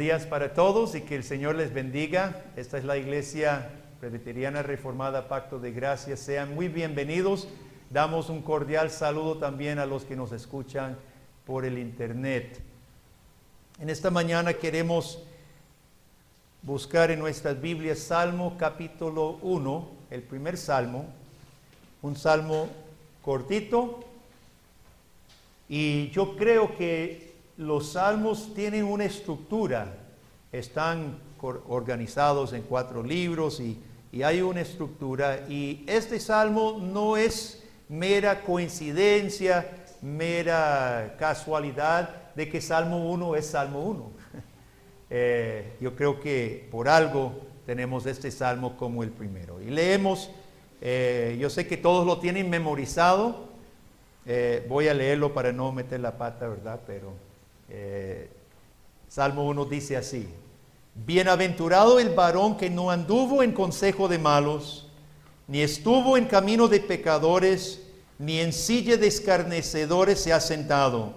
días para todos y que el Señor les bendiga. Esta es la Iglesia Presbiteriana Reformada Pacto de Gracia. Sean muy bienvenidos. Damos un cordial saludo también a los que nos escuchan por el internet. En esta mañana queremos buscar en nuestras Biblias Salmo capítulo 1, el primer salmo, un salmo cortito, y yo creo que los salmos tienen una estructura, están organizados en 4 libros y hay una estructura, y este salmo no es mera coincidencia, mera casualidad de que Salmo 1 es Salmo 1. Yo creo que por algo tenemos este salmo como el primero. Y leemos, yo sé que todos lo tienen memorizado, voy a leerlo para no meter la pata, ¿verdad? Pero Salmo 1 dice así: Bienaventurado el varón que no anduvo en consejo de malos, ni estuvo en camino de pecadores, ni en silla de escarnecedores se ha sentado,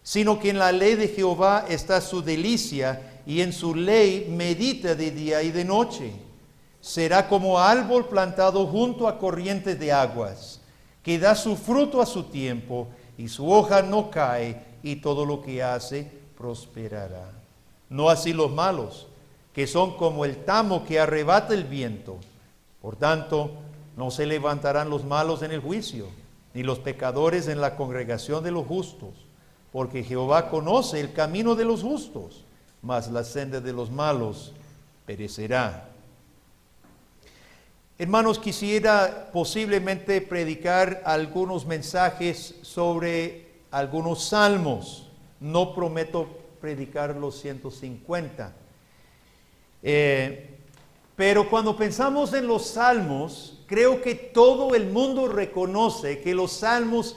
sino que en la ley de Jehová está su delicia, y en su ley medita de día y de noche. Será como árbol plantado junto a corrientes de aguas, que da su fruto a su tiempo, y su hoja no cae, y todo lo que hace prosperará. No así los malos, que son como el tamo que arrebata el viento. Por tanto, no se levantarán los malos en el juicio, ni los pecadores en la congregación de los justos, porque Jehová conoce el camino de los justos, mas la senda de los malos perecerá. Hermanos, quisiera posiblemente predicar algunos mensajes sobre algunos salmos. No prometo predicar los 150. Pero cuando pensamos en los salmos, creo que todo el mundo reconoce que los salmos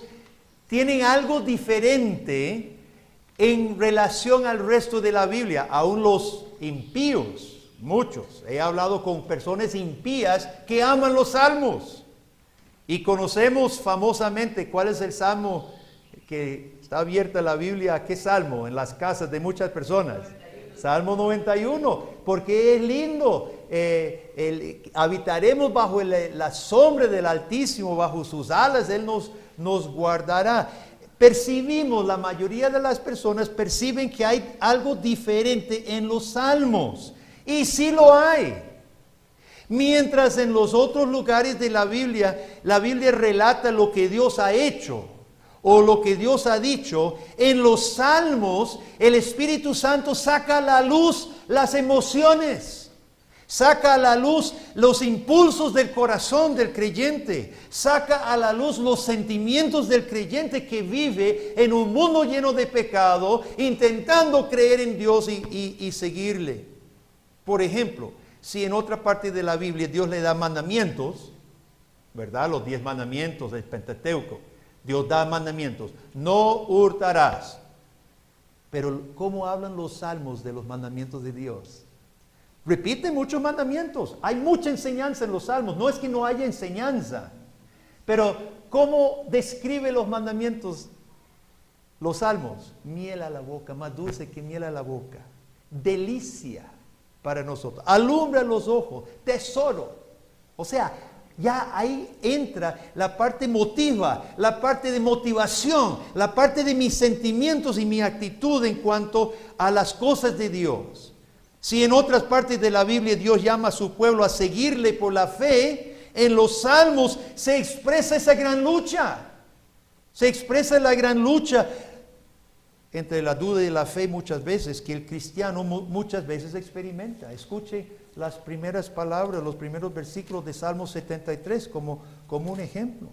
tienen algo diferente en relación al resto de la Biblia. Aún los impíos, muchos. He hablado con personas impías que aman los salmos. Y conocemos famosamente cuál es el salmo que está abierta la Biblia. ¿Qué salmo? En las casas de muchas personas. 91. Salmo 91, porque es lindo. Habitaremos bajo la sombra del Altísimo, bajo sus alas Él nos guardará. Percibimos, la mayoría de las personas perciben que hay algo diferente en los salmos. Y sí lo hay. Mientras en los otros lugares de la Biblia relata lo que Dios ha hecho o lo que Dios ha dicho, en los salmos el Espíritu Santo saca a la luz las emociones, saca a la luz los impulsos del corazón del creyente, saca a la luz los sentimientos del creyente que vive en un mundo lleno de pecado, intentando creer en Dios y seguirle. Por ejemplo, si en otra parte de la Biblia Dios le da mandamientos, ¿verdad? Los 10 mandamientos del Pentateuco. Dios da mandamientos. No hurtarás. Pero ¿cómo hablan los salmos de los mandamientos de Dios? Repiten muchos mandamientos. Hay mucha enseñanza en los salmos. No es que no haya enseñanza. Pero ¿cómo describe los mandamientos los salmos? Miel a la boca, más dulce que miel a la boca. Delicia para nosotros. Alumbra los ojos. Tesoro. O sea, ya ahí entra la parte emotiva, la parte de motivación, la parte de mis sentimientos y mi actitud en cuanto a las cosas de Dios. Si en otras partes de la Biblia Dios llama a su pueblo a seguirle por la fe, en los salmos se expresa esa gran lucha. Se expresa la gran lucha entre la duda y la fe muchas veces, que el cristiano muchas veces experimenta. Escuche las primeras palabras, los primeros versículos de Salmo 73 como un ejemplo.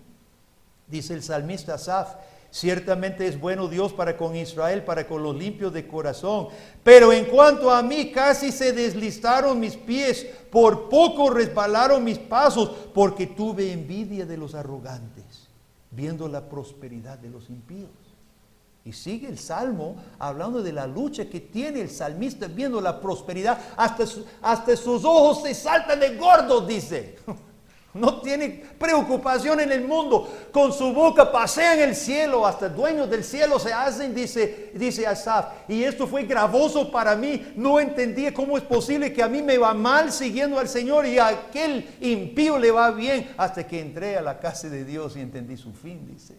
Dice el salmista Asaf: ciertamente es bueno Dios para con Israel, para con los limpios de corazón. Pero en cuanto a mí, casi se deslizaron mis pies, por poco resbalaron mis pasos, porque tuve envidia de los arrogantes, viendo la prosperidad de los impíos. Y sigue el salmo hablando de la lucha que tiene el salmista viendo la prosperidad. Hasta sus ojos se saltan de gordos, dice. No tiene preocupación en el mundo. Con su boca pasean el cielo, hasta dueños del cielo se hacen, dice Asaf. Y esto fue gravoso para mí. No entendía cómo es posible que a mí me va mal siguiendo al Señor y a aquel impío le va bien. Hasta que entré a la casa de Dios y entendí su fin, dice.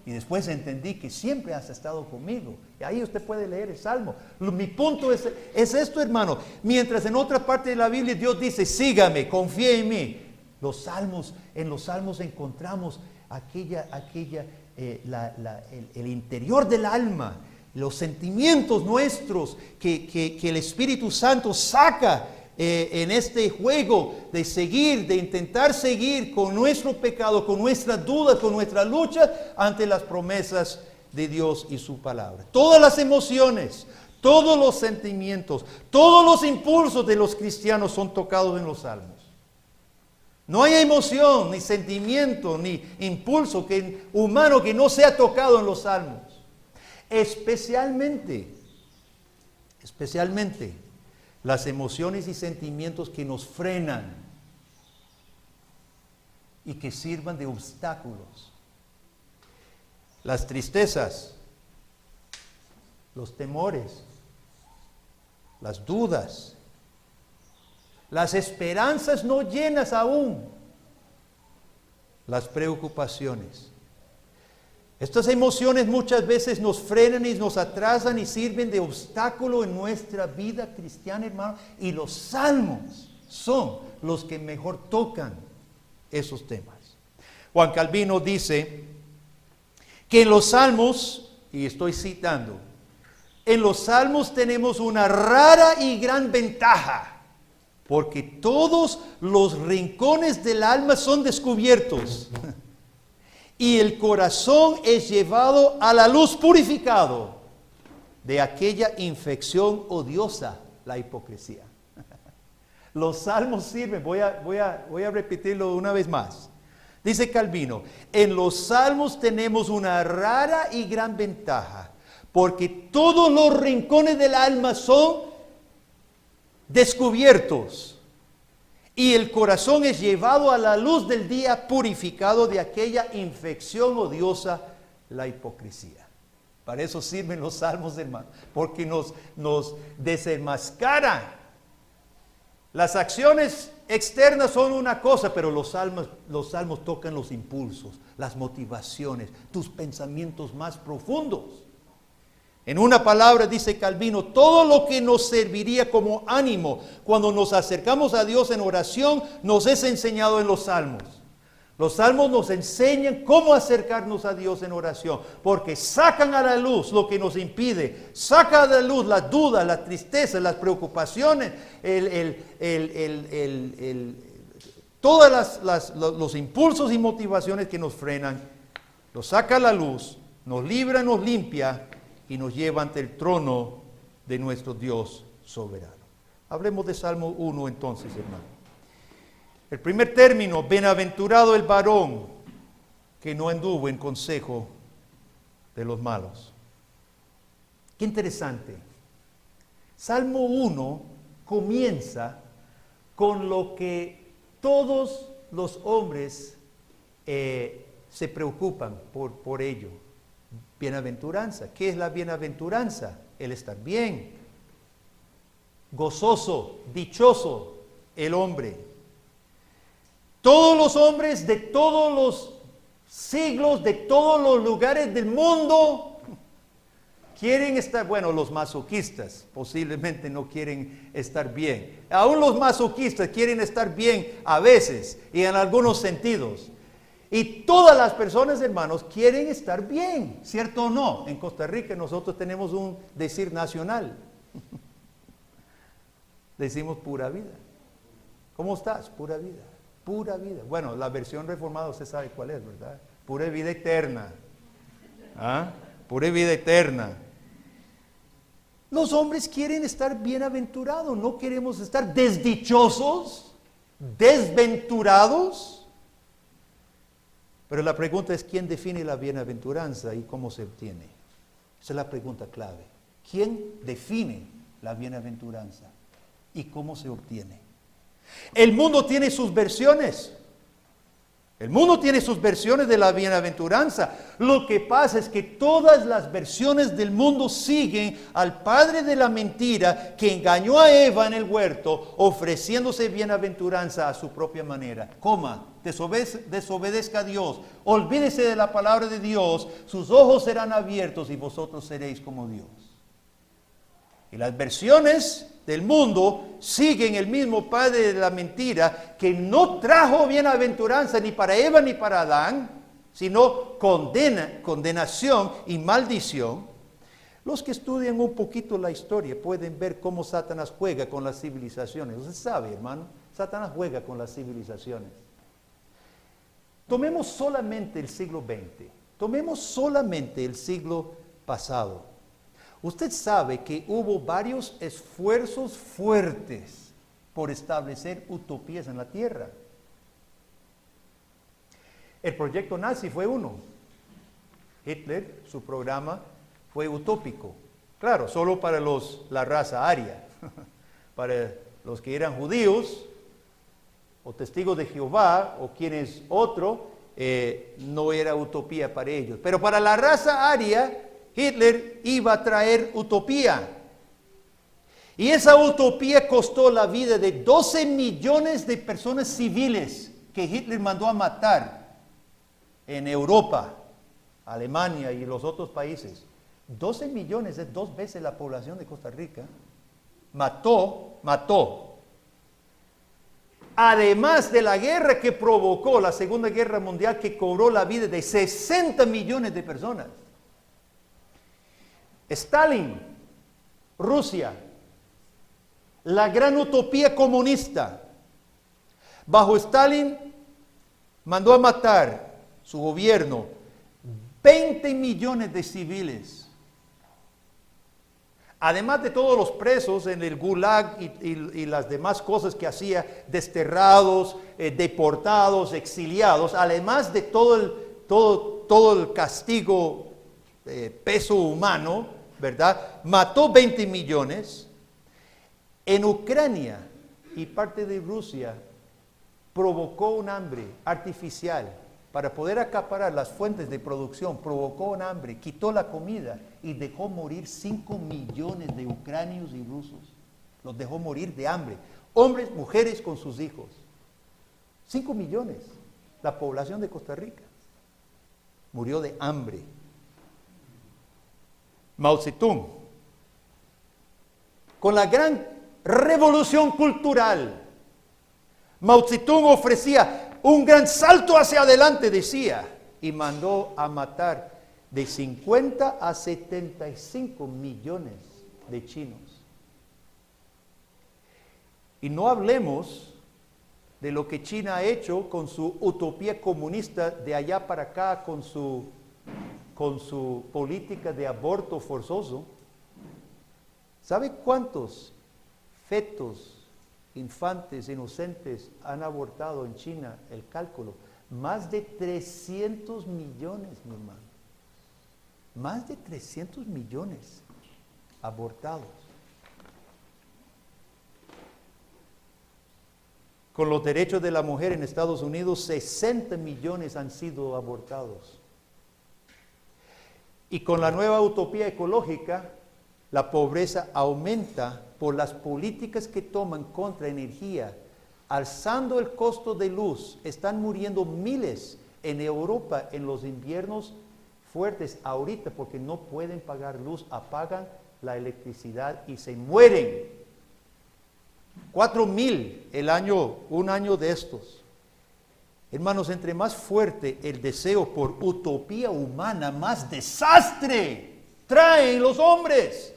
Y después entendí que siempre has estado conmigo. Y ahí usted puede leer el Salmo. Mi punto es esto, hermano. Mientras en otra parte de la Biblia Dios dice, sígame, confíe en mí. En los salmos encontramos el interior del alma, los sentimientos nuestros que el Espíritu Santo saca en este juego de intentar seguir con nuestro pecado, con nuestras dudas, con nuestra lucha ante las promesas de Dios y su palabra. Todas las emociones, todos los sentimientos, todos los impulsos de los cristianos son tocados en los salmos. No hay emoción, ni sentimiento, ni impulso humano que no sea tocado en los salmos. Especialmente las emociones y sentimientos que nos frenan y que sirvan de obstáculos. Las tristezas, los temores, las dudas, las esperanzas no llenas aún, las preocupaciones. Estas emociones muchas veces nos frenan y nos atrasan y sirven de obstáculo en nuestra vida cristiana, hermano. Y los salmos son los que mejor tocan esos temas. Juan Calvino dice que en los salmos, y estoy citando, en los salmos tenemos una rara y gran ventaja. Porque todos los rincones del alma son descubiertos y el corazón es llevado a la luz purificado de aquella infección odiosa, la hipocresía. Los salmos sirven, voy a repetirlo una vez más. Dice Calvino, en los salmos tenemos una rara y gran ventaja, porque todos los rincones del alma son descubiertos y el corazón es llevado a la luz del día purificado de aquella infección odiosa, la hipocresía. Para eso sirven los salmos, hermano, porque nos desenmascaran. Las acciones externas son una cosa, pero los salmos tocan los impulsos, las motivaciones, tus pensamientos más profundos. En una palabra, dice Calvino, todo lo que nos serviría como ánimo cuando nos acercamos a Dios en oración nos es enseñado en los salmos. Los salmos nos enseñan cómo acercarnos a Dios en oración, porque sacan a la luz lo que nos impide, sacan a la luz las dudas, las tristezas, las preocupaciones, todos los impulsos y motivaciones que nos frenan, los saca a la luz, nos libra, nos limpia y nos lleva ante el trono de nuestro Dios soberano. Hablemos de Salmo 1 entonces, hermano. El primer término, bienaventurado el varón que no anduvo en consejo de los malos. Qué interesante. Salmo 1 comienza con lo que todos los hombres se preocupan por ello. Bienaventuranza. ¿Qué es la bienaventuranza? El estar bien, gozoso, dichoso el hombre. Todos los hombres de todos los siglos, de todos los lugares del mundo, quieren estar, bueno, los masoquistas posiblemente no quieren estar bien. Aún los masoquistas quieren estar bien a veces y en algunos sentidos. Y todas las personas, hermanos, quieren estar bien, ¿cierto o no? En Costa Rica nosotros tenemos un decir nacional. Decimos pura vida. ¿Cómo estás? Pura vida. Pura vida. Bueno, la versión reformada usted sabe cuál es, ¿verdad? Pura vida eterna. ¿Ah? Pura vida eterna. Los hombres quieren estar bienaventurados, no queremos estar desdichosos, desventurados. Pero la pregunta es, ¿quién define la bienaventuranza y cómo se obtiene? Esa es la pregunta clave. ¿Quién define la bienaventuranza y cómo se obtiene? El mundo tiene sus versiones. El mundo tiene sus versiones de la bienaventuranza. Lo que pasa es que todas las versiones del mundo siguen al padre de la mentira que engañó a Eva en el huerto, ofreciéndose bienaventuranza a su propia manera. Coma, desobedezca a Dios, olvídese de la palabra de Dios, sus ojos serán abiertos y vosotros seréis como Dios. Y las versiones del mundo siguen el mismo padre de la mentira que no trajo bienaventuranza ni para Eva ni para Adán, sino condenación y maldición. Los que estudian un poquito la historia pueden ver cómo Satanás juega con las civilizaciones. Usted sabe, hermano, Satanás juega con las civilizaciones. Tomemos solamente el siglo XX, tomemos solamente el siglo pasado. Usted sabe que hubo varios esfuerzos fuertes por establecer utopías en la tierra. El proyecto nazi fue uno. Hitler, su programa fue utópico. Claro, solo para la raza aria. Para los que eran judíos o testigos de Jehová o quienes no era utopía para ellos. Pero para la raza aria, Hitler iba a traer utopía. Y esa utopía costó la vida de 12 millones de personas civiles que Hitler mandó a matar en Europa, Alemania y los otros países. 12 millones es 2 veces la población de Costa Rica. Mató. Además de la guerra que provocó, la Segunda Guerra Mundial, que cobró la vida de 60 millones de personas. Stalin, Rusia, la gran utopía comunista. Bajo Stalin mandó a matar su gobierno 20 millones de civiles. Además de todos los presos en el Gulag y las demás cosas que hacía, desterrados, deportados, exiliados, además de todo el castigo, peso humano, ¿verdad? Mató 20 millones. En Ucrania y parte de Rusia provocó un hambre artificial para poder acaparar las fuentes de producción, provocó un hambre, quitó la comida y dejó morir 5 millones de ucranios y rusos. Los dejó morir de hambre. Hombres, mujeres con sus hijos. 5 millones, la población de Costa Rica. Murió de hambre. Mao Zedong, con la gran revolución cultural, Mao Zedong ofrecía un gran salto hacia adelante, decía, y mandó a matar de 50 a 75 millones de chinos. Y no hablemos de lo que China ha hecho con su utopía comunista de allá para acá, con su política de aborto forzoso. ¿Sabe cuántos fetos, infantes, inocentes han abortado en China? El cálculo, más de 300 millones, mi hermano. Más de 300 millones abortados. Con los derechos de la mujer en Estados Unidos, 60 millones han sido abortados. Y con la nueva utopía ecológica, la pobreza aumenta por las políticas que toman contra energía, alzando el costo de luz. Están muriendo miles en Europa en los inviernos fuertes ahorita porque no pueden pagar luz, apagan la electricidad y se mueren. 4,000 un año de estos. Hermanos, entre más fuerte el deseo por utopía humana, más desastre traen los hombres.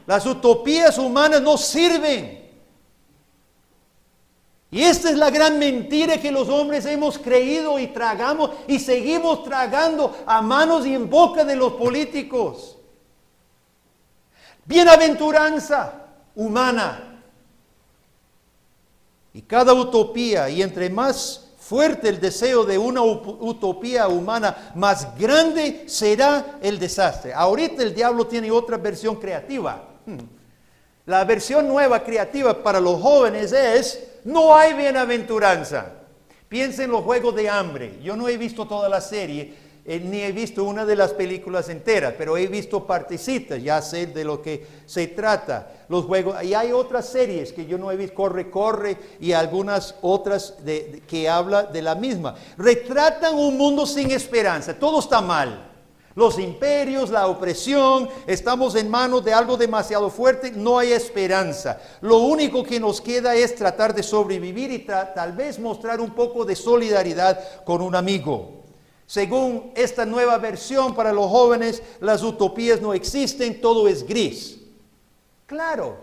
Las utopías humanas no sirven. Y esta es la gran mentira que los hombres hemos creído y tragamos y seguimos tragando a manos y en boca de los políticos. Bienaventuranza humana. Y cada utopía, y entre más fuerte el deseo de una utopía humana, más grande será el desastre. Ahorita el diablo tiene otra versión creativa. La versión nueva creativa para los jóvenes es: no hay bienaventuranza. Piensa en los Juegos de Hambre. Yo no he visto toda la serie, ni he visto una de las películas enteras, pero he visto partecitas, ya sé de lo que se trata. Los juegos, y hay otras series que yo no he visto, Corre, Corre, y algunas otras que habla de la misma. Retratan un mundo sin esperanza, todo está mal. Los imperios, la opresión, estamos en manos de algo demasiado fuerte, no hay esperanza. Lo único que nos queda es tratar de sobrevivir y tal vez mostrar un poco de solidaridad con un amigo. Según esta nueva versión para los jóvenes, las utopías no existen, todo es gris. Claro,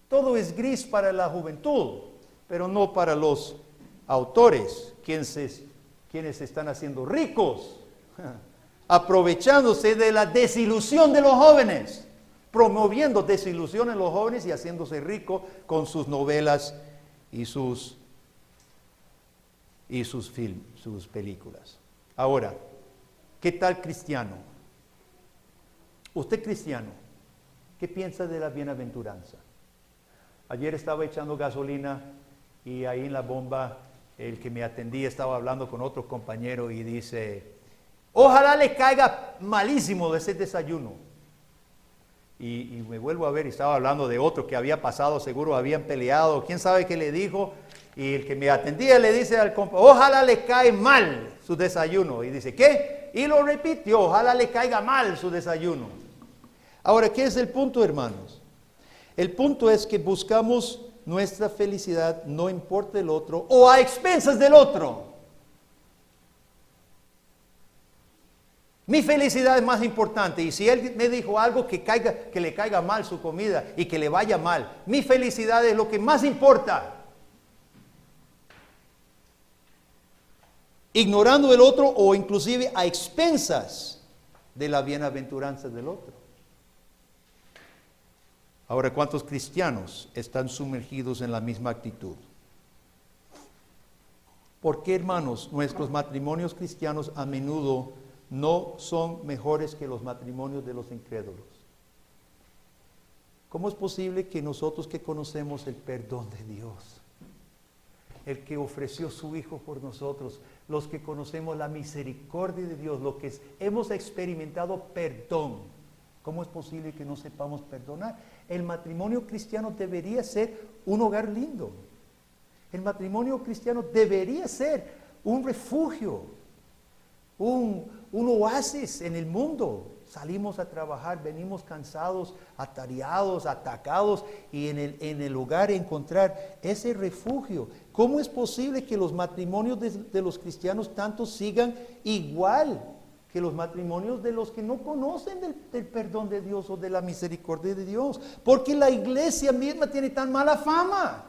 todo es gris para la juventud, pero no para los autores, quienes se están haciendo ricos, aprovechándose de la desilusión de los jóvenes, promoviendo desilusión en los jóvenes y haciéndose rico con sus novelas y sus películas. Ahora, ¿qué tal cristiano? Usted cristiano, ¿qué piensa de la bienaventuranza? Ayer estaba echando gasolina y ahí en la bomba el que me atendía estaba hablando con otro compañero y dice: ojalá le caiga malísimo de ese desayuno. Y me vuelvo a ver y estaba hablando de otro que había pasado, seguro habían peleado, quién sabe qué le dijo. Y el que me atendía le dice al compañero: ojalá le cae mal su desayuno. Y dice: ¿qué? Y lo repitió: ojalá le caiga mal su desayuno. Ahora, ¿qué es el punto, hermanos? El punto es que buscamos nuestra felicidad, no importa el otro, o a expensas del otro. Mi felicidad es más importante, y si él me dijo algo que le caiga mal su comida y que le vaya mal, mi felicidad es lo que más importa. Ignorando el otro o inclusive a expensas de la bienaventuranza del otro. Ahora, ¿cuántos cristianos están sumergidos en la misma actitud? ¿Por qué, hermanos, nuestros matrimonios cristianos a menudo no son mejores que los matrimonios de los incrédulos? ¿Cómo es posible que nosotros que conocemos el perdón de Dios, el que ofreció su Hijo por nosotros, los que conocemos la misericordia de Dios, los que hemos experimentado perdón, cómo es posible que no sepamos perdonar? El matrimonio cristiano debería ser un hogar lindo. El matrimonio cristiano debería ser un refugio, un oasis en el mundo. Salimos a trabajar, venimos cansados, atareados, atacados, y en el hogar encontrar ese refugio. ¿Cómo es posible que los matrimonios de los cristianos tanto sigan igual que los matrimonios de los que no conocen del perdón de Dios o de la misericordia de Dios? Porque la iglesia misma tiene tan mala fama.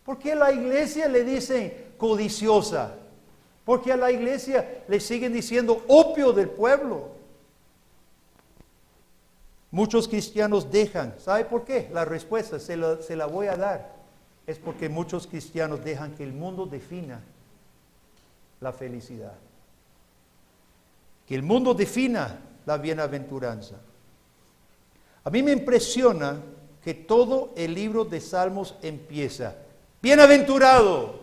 Porque a la iglesia le dicen codiciosa. Porque a la iglesia le siguen diciendo opio del pueblo. Muchos cristianos dejan. ¿Sabe por qué? La respuesta se la voy a dar. Es porque muchos cristianos dejan que el mundo defina la felicidad. Que el mundo defina la bienaventuranza. A mí me impresiona que todo el libro de Salmos empieza: bienaventurado,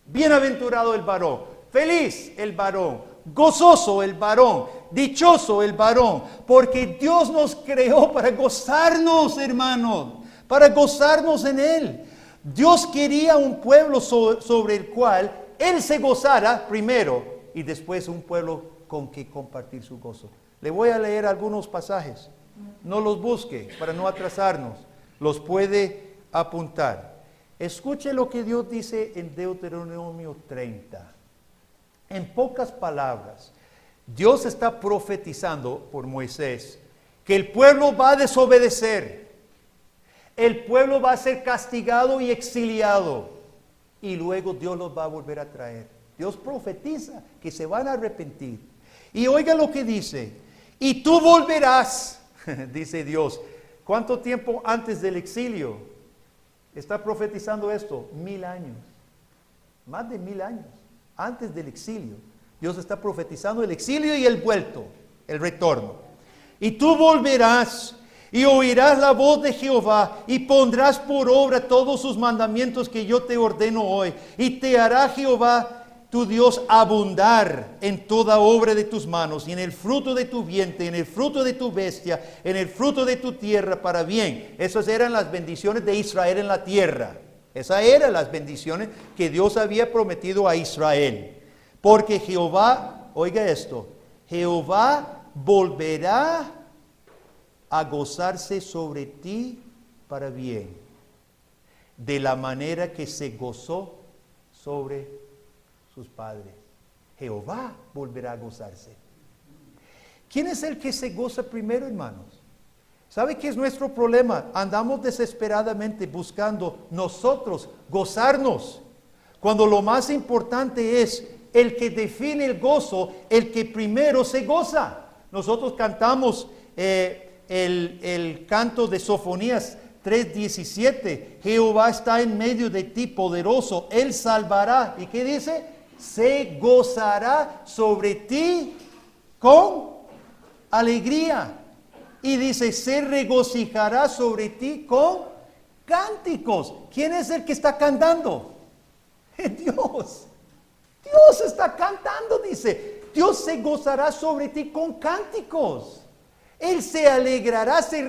bienaventurado el varón, feliz el varón, gozoso el varón, dichoso el varón, porque Dios nos creó para gozarnos, hermanos, para gozarnos en Él. Dios quería un pueblo sobre el cual Él se gozara primero y después un pueblo con que compartir su gozo. Le voy a leer algunos pasajes. No los busque para no atrasarnos. Los puede apuntar. Escuche lo que Dios dice en Deuteronomio 30. En pocas palabras, Dios está profetizando por Moisés que el pueblo va a desobedecer. El pueblo va a ser castigado y exiliado. Y luego Dios los va a volver a traer. Dios profetiza que se van a arrepentir. Y oiga lo que dice: y tú volverás, dice Dios. ¿Cuánto tiempo antes del exilio está profetizando esto? 1000 años. Más de 1000 años antes del exilio. Dios está profetizando el exilio y el vuelto, el retorno. Y tú volverás y oirás la voz de Jehová y pondrás por obra todos sus mandamientos que yo te ordeno hoy. Y te hará Jehová tu Dios abundar en toda obra de tus manos y en el fruto de tu vientre, en el fruto de tu bestia, en el fruto de tu tierra para bien. Esas eran las bendiciones de Israel en la tierra. Esas eran las bendiciones que Dios había prometido a Israel. Porque Jehová, oiga esto, Jehová volverá a gozarse sobre ti para bien, de la manera que se gozó sobre sus padres. Jehová volverá a gozarse. ¿Quién es el que se goza primero, hermanos? ¿Sabe qué es nuestro problema? Andamos desesperadamente buscando nosotros gozarnos, cuando lo más importante es el que define el gozo, el que primero se goza. Nosotros cantamos el canto de Sofonías 3:17. Jehová está en medio de ti, poderoso, Él salvará. ¿Y qué dice? Se gozará sobre ti con alegría. Y dice, se regocijará sobre ti con cánticos. ¿Quién es el que está cantando? Dios. Dios está cantando, dice. Dios se gozará sobre ti con cánticos. Él se alegrará, se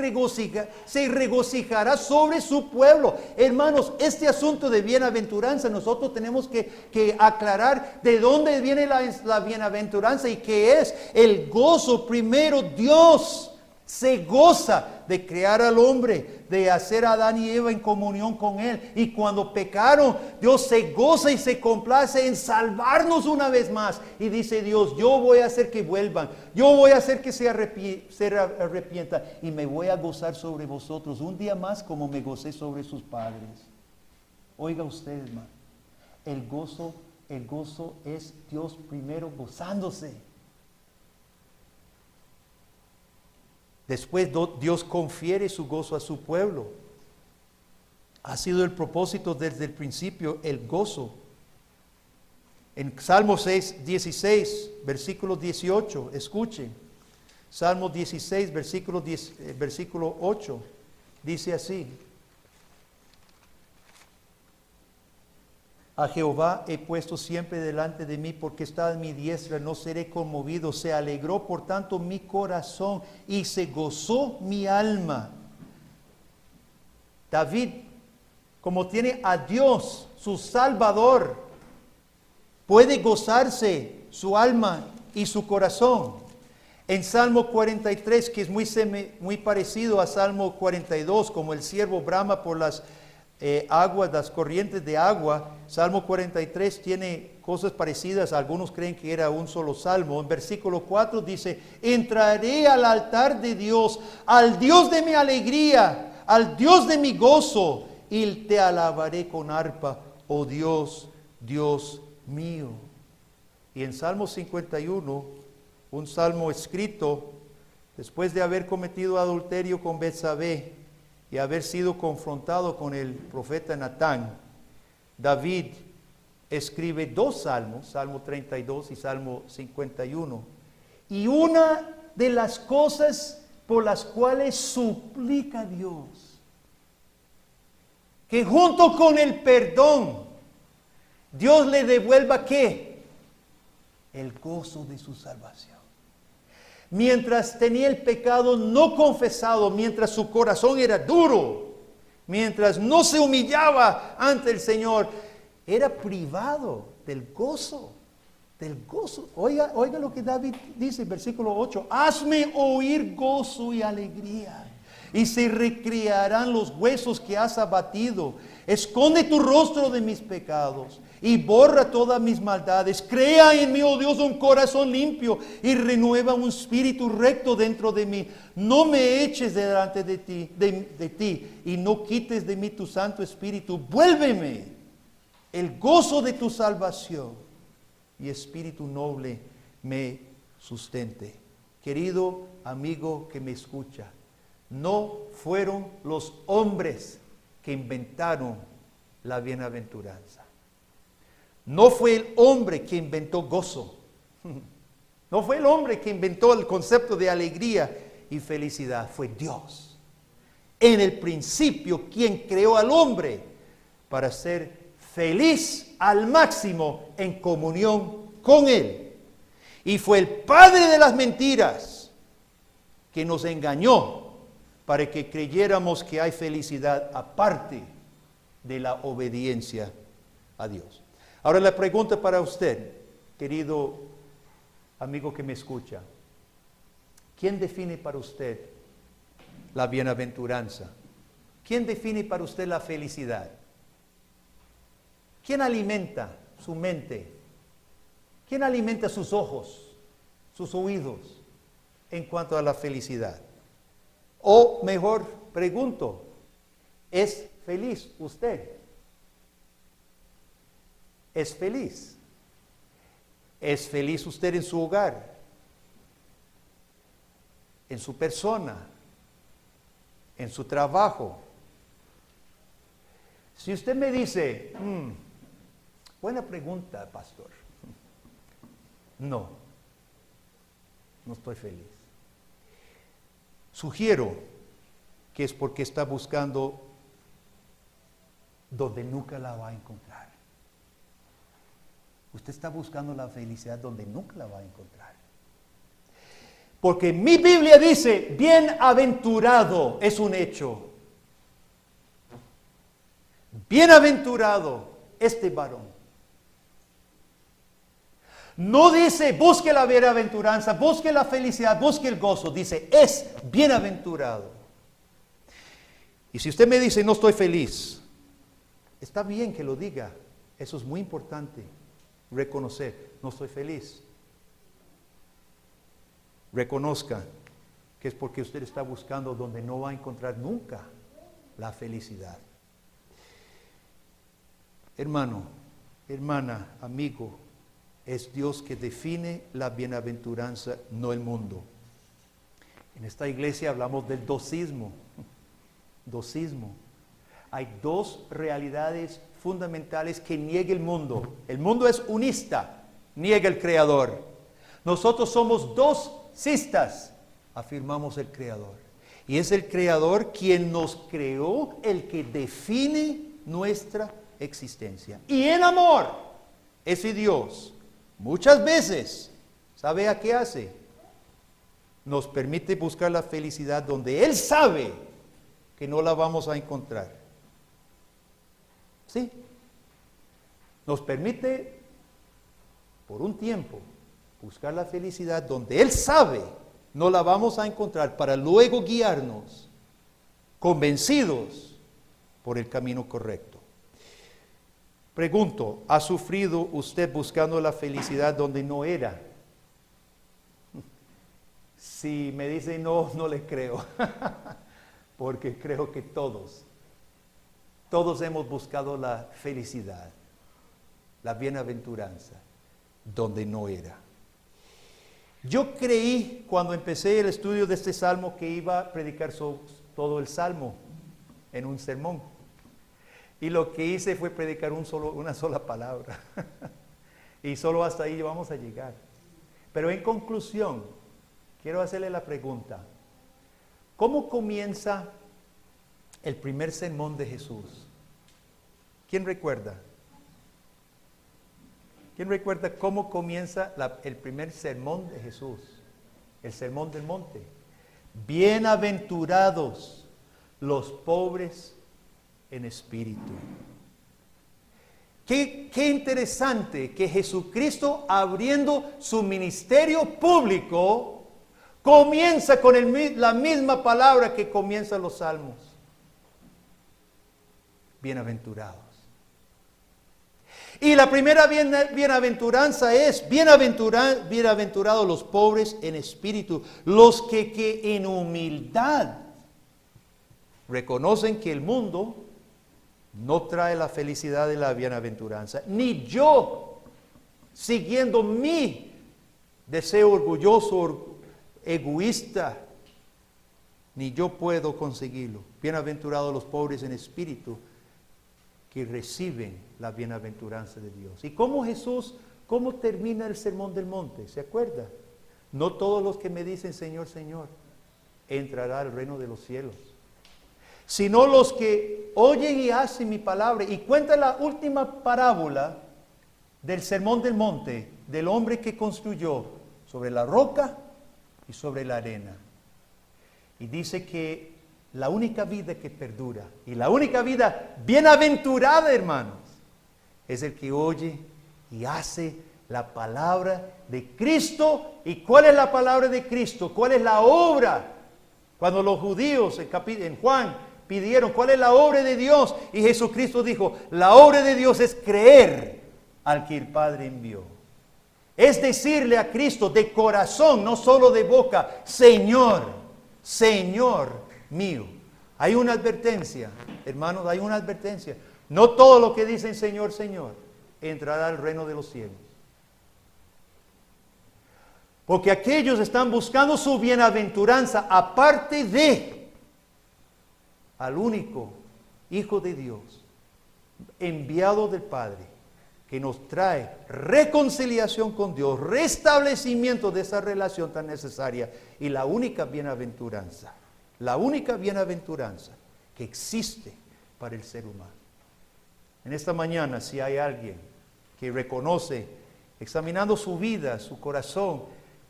regocijará sobre su pueblo. Hermanos, este asunto de bienaventuranza, nosotros tenemos que aclarar de dónde viene la bienaventuranza y qué es el gozo. Primero, Dios se goza de crear al hombre, de hacer a Adán y Eva en comunión con Él. Y cuando pecaron, Dios se goza y se complace en salvarnos una vez más. Y dice Dios, yo voy a hacer que vuelvan. Yo voy a hacer que se arrepientan. Y me voy a gozar sobre vosotros un día más como me gocé sobre sus padres. Oiga usted, hermano. El gozo es Dios primero gozándose. Después Dios confiere su gozo a su pueblo. Ha sido el propósito desde el principio, el gozo. En Salmo 16, versículo 18, escuchen. Salmo 16, versículo 8, dice así. A Jehová he puesto siempre delante de mí, porque está en mi diestra, no seré conmovido. Se alegró por tanto mi corazón y se gozó mi alma. David, como tiene a Dios, su Salvador, puede gozarse su alma y su corazón. En Salmo 43, que es muy parecido a Salmo 42, como el siervo brama por las aguas, las corrientes de agua. Salmo 43 tiene cosas parecidas. Algunos creen que era un solo salmo. En versículo 4 dice, entraré al altar de Dios, al Dios de mi alegría, al Dios de mi gozo, y te alabaré con arpa, oh Dios, Dios mío. Y en Salmo 51, un salmo escrito después de haber cometido adulterio con Betsabé y haber sido confrontado con el profeta Natán, David escribe dos salmos, Salmo 32 y Salmo 51. Y una de las cosas por las cuales suplica a Dios, que junto con el perdón, Dios le devuelva ¿qué? El gozo de su salvación. Mientras tenía el pecado no confesado, mientras su corazón era duro, mientras no se humillaba ante el Señor, era privado del gozo, Oiga lo que David dice en versículo 8, hazme oír gozo y alegría, y se recrearán los huesos que has abatido. Esconde tu rostro de mis pecados y borra todas mis maldades. Crea en mí, oh Dios, un corazón limpio y renueva un espíritu recto dentro de mí. No me eches delante de ti y no quites de mí tu Santo Espíritu. Vuélveme el gozo de tu salvación y espíritu noble me sustente. Querido amigo que me escucha, no fueron los hombres que inventaron la bienaventuranza. No fue el hombre que inventó gozo. No fue el hombre que inventó el concepto de alegría y felicidad. Fue Dios. en el principio quien creó al hombre para ser feliz al máximo en comunión con Él. Y fue el padre de las mentiras que nos engañó para que creyéramos que hay felicidad aparte de la obediencia a Dios. Ahora la pregunta para usted, querido amigo que me escucha. ¿Quién define para usted la bienaventuranza? ¿Quién define para usted la felicidad? ¿Quién alimenta su mente? ¿Quién alimenta sus ojos, sus oídos en cuanto a la felicidad? O mejor, pregunto, ¿es feliz usted? ¿Es feliz? ¿Es feliz usted en su hogar? ¿En su persona? ¿En su trabajo? Si usted me dice, buena pregunta, pastor. No estoy feliz. Sugiero que es porque está buscando donde nunca la va a encontrar. Usted está buscando la felicidad donde nunca la va a encontrar. Porque mi Biblia dice, bienaventurado es un hecho. Bienaventurado este varón. No dice, busque la bienaventuranza, busque la felicidad, busque el gozo. Dice, es bienaventurado. Y si usted me dice, no estoy feliz, está bien que lo diga. Eso es muy importante. Reconocer, no estoy feliz. Reconozca que es porque usted está buscando donde no va a encontrar nunca la felicidad. Hermano, hermana, amigo, es Dios que define la bienaventuranza, no el mundo. En esta iglesia hablamos del docismo. Docismo. Hay dos realidades fundamentales que niega el mundo. El mundo es unista, niega el Creador. Nosotros somos docistas, afirmamos el Creador. Y es el Creador quien nos creó, el que define nuestra existencia. Y en amor, ese Dios, muchas veces, ¿sabe a qué hace? Nos permite buscar la felicidad donde Él sabe que no la vamos a encontrar. ¿Sí? Nos permite, por un tiempo, buscar la felicidad donde Él sabe no la vamos a encontrar para luego guiarnos, convencidos por el camino correcto. Pregunto, ¿ha sufrido usted buscando la felicidad donde no era? Si me dice no, no le creo, porque creo que todos hemos buscado la felicidad, la bienaventuranza, donde no era. Yo creí cuando empecé el estudio de este salmo que iba a predicar todo el salmo en un sermón. Y lo que hice fue predicar una sola palabra. Y solo hasta ahí vamos a llegar. Pero en conclusión, quiero hacerle la pregunta. ¿Cómo comienza el primer sermón de Jesús? ¿Quién recuerda? ¿Quién recuerda cómo comienza el primer sermón de Jesús? El sermón del monte. Bienaventurados los pobres en espíritu. Qué interesante que Jesucristo, abriendo su ministerio público, comienza con la misma palabra que comienzan los salmos. Bienaventurados. Y la primera bienaventuranza es, bienaventurados los pobres en espíritu, los que en humildad reconocen que el mundo no trae la felicidad de la bienaventuranza, ni yo, siguiendo mi deseo orgulloso, egoísta, ni yo puedo conseguirlo. Bienaventurados los pobres en espíritu, que reciben la bienaventuranza de Dios. ¿Y cómo termina el sermón del monte? ¿Se acuerda? No todos los que me dicen Señor, Señor, entrará al reino de los cielos, sino los que oyen y hacen mi palabra. Y cuenta la última parábola del Sermón del Monte, del hombre que construyó sobre la roca y sobre la arena. Y dice que la única vida que perdura y la única vida bienaventurada, hermanos, es el que oye y hace la palabra de Cristo. ¿Y cuál es la palabra de Cristo? ¿Cuál es la obra? Cuando los judíos en Juan pidieron, ¿cuál es la obra de Dios? Y Jesucristo dijo, la obra de Dios es creer al que el Padre envió. Es decirle a Cristo de corazón, no solo de boca, Señor, Señor mío. Hay una advertencia, hermanos, hay una advertencia. No todo lo que dicen Señor, Señor, entrará al reino de los cielos. Porque aquellos están buscando su bienaventuranza aparte de al único Hijo de Dios, enviado del Padre, que nos trae reconciliación con Dios, restablecimiento de esa relación tan necesaria y la única bienaventuranza que existe para el ser humano. En esta mañana, si hay alguien que reconoce, examinando su vida, su corazón,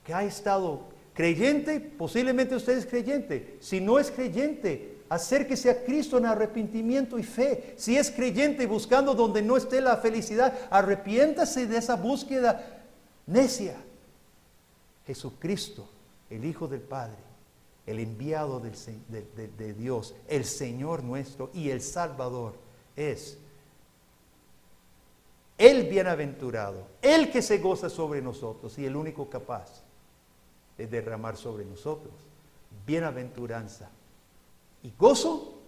que ha estado creyente, posiblemente usted es creyente. Si no es creyente, acérquese a Cristo en arrepentimiento y fe. Si es creyente buscando donde no esté la felicidad, arrepiéntase de esa búsqueda necia. Jesucristo, el Hijo del Padre, el enviado de Dios, el Señor nuestro y el Salvador, es el bienaventurado, el que se goza sobre nosotros y el único capaz de derramar sobre nosotros bienaventuranza y gozo.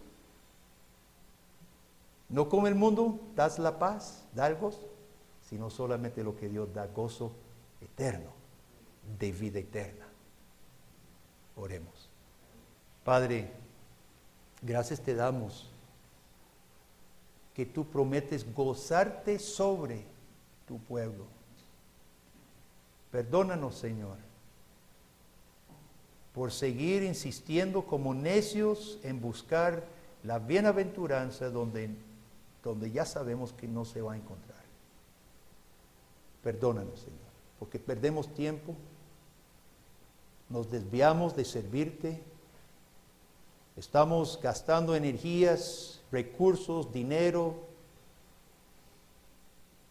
No como el mundo das la paz, da el gozo, sino solamente lo que Dios da, gozo eterno, de vida eterna. Oremos. Padre, gracias te damos que tú prometes gozarte sobre tu pueblo. Perdónanos, Señor, por seguir insistiendo como necios en buscar la bienaventuranza donde ya sabemos que no se va a encontrar. Perdónanos, Señor, porque perdemos tiempo, nos desviamos de servirte, estamos gastando energías, recursos, dinero,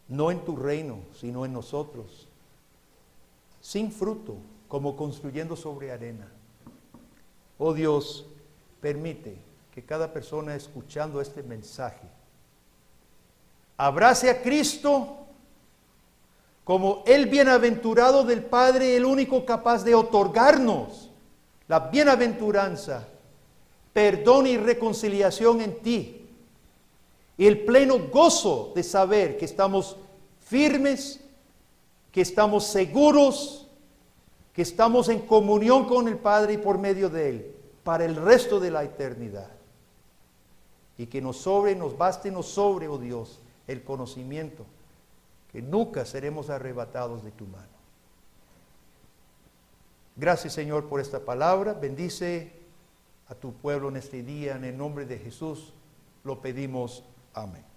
no en tu reino, sino en nosotros, sin fruto, como construyendo sobre arena. Oh Dios, permite que cada persona escuchando este mensaje abrace a Cristo como el bienaventurado del Padre, el único capaz de otorgarnos la bienaventuranza, perdón y reconciliación en ti, y el pleno gozo de saber que estamos firmes, que estamos seguros, que estamos en comunión con el Padre y por medio de Él, para el resto de la eternidad. Y que nos baste, oh Dios, el conocimiento, que nunca seremos arrebatados de tu mano. Gracias, Señor, por esta palabra. Bendice a tu pueblo en este día. En el nombre de Jesús lo pedimos. Amén.